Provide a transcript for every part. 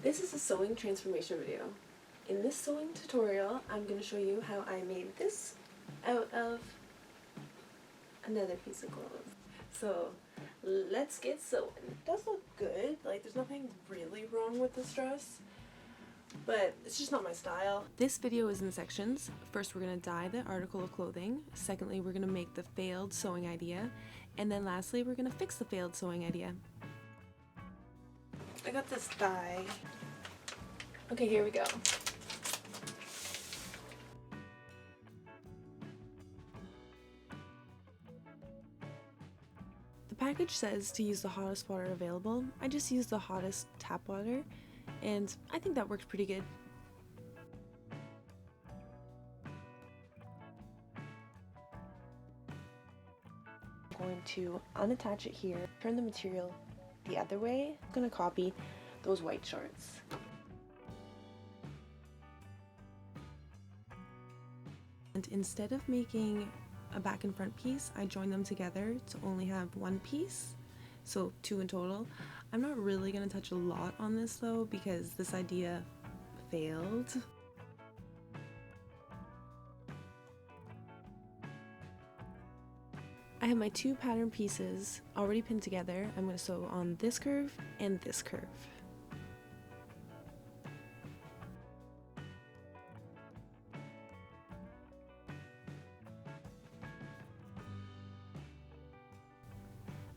This is a sewing transformation video. In this sewing tutorial, I'm going to show you how I made this out of another piece of cloth. So let's get sewing. It does look good, like there's nothing really wrong with this dress, but it's just not my style. This video is in sections. First we're going to dye the article of clothing, secondly we're going to make the failed sewing idea, and then lastly we're going to fix the failed sewing idea. I got this dye. Okay, here we go. The package says to use the hottest water available. I just used the hottest tap water, and I think that worked pretty good. I'm going to unattach it here, turn the material the other way. I'm going to copy those white shorts. And instead of making a back and front piece, I joined them together to only have one piece, so two in total. I'm not really going to touch a lot on this though because this idea failed. I have my two pattern pieces already pinned together. I'm going to sew on this curve and this curve.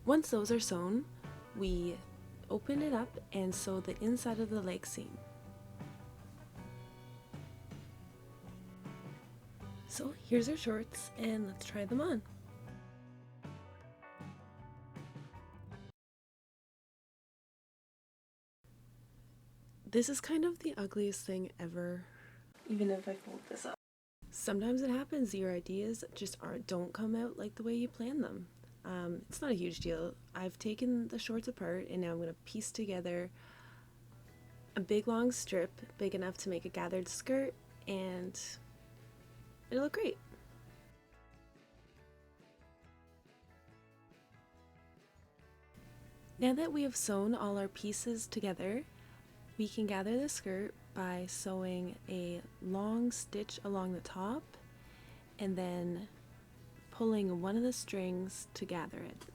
Once those are sewn, we open it up and sew the inside of the leg seam. So here's our shorts and let's try them on. This is kind of the ugliest thing ever, even if I fold this up. Sometimes it happens, your ideas just don't come out like the way you plan them. It's not a huge deal. I've taken the shorts apart and now I'm going to piece together a big long strip big enough to make a gathered skirt, and it'll look great. Now that we have sewn all our pieces together, we can gather the skirt by sewing a long stitch along the top and then pulling one of the strings to gather it.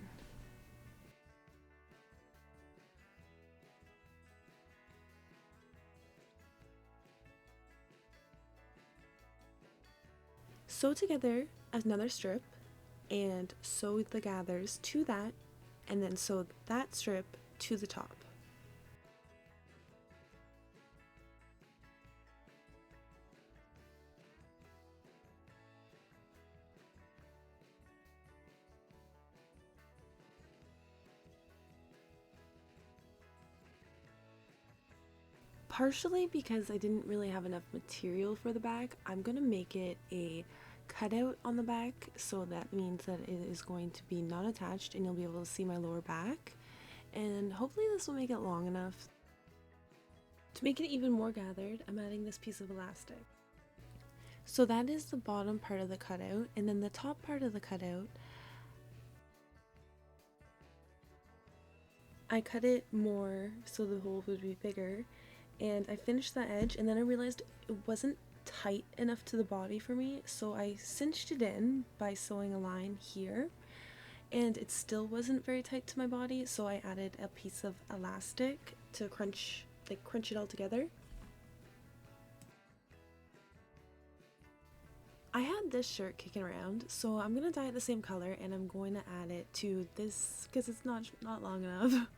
Sew together another strip and sew the gathers to that, and then sew that strip to the top. Partially because I didn't really have enough material for the back, I'm going to make it a cutout on the back, so that means that it is going to be not attached and you'll be able to see my lower back, and hopefully this will make it long enough. To make it even more gathered, I'm adding this piece of elastic. So that is the bottom part of the cutout, and then the top part of the cutout, I cut it more so the hole would be bigger, and I finished that edge, and then I realized it wasn't tight enough to the body for me, so I cinched it in by sewing a line here, and it still wasn't very tight to my body, so I added a piece of elastic to crunch it all together. I had this shirt kicking around, so I'm gonna dye it the same color, and I'm going to add it to this because it's not long enough.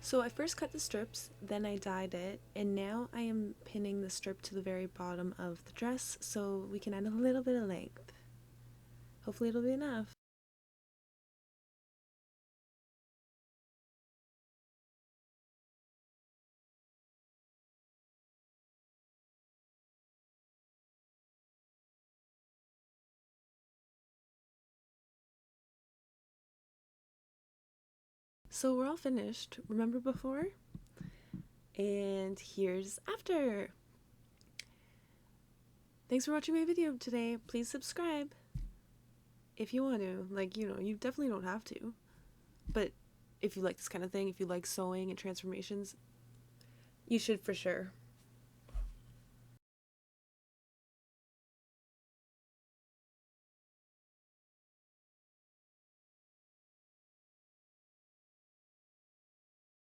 So I first cut the strips, then I dyed it, and now I am pinning the strip to the very bottom of the dress so we can add a little bit of length. Hopefully it'll be enough. So we're all finished. Remember before? And here's after. Thanks for watching my video today. Please subscribe if you want to. Like, you know, you definitely don't have to. But if you like this kind of thing, if you like sewing and transformations, you should for sure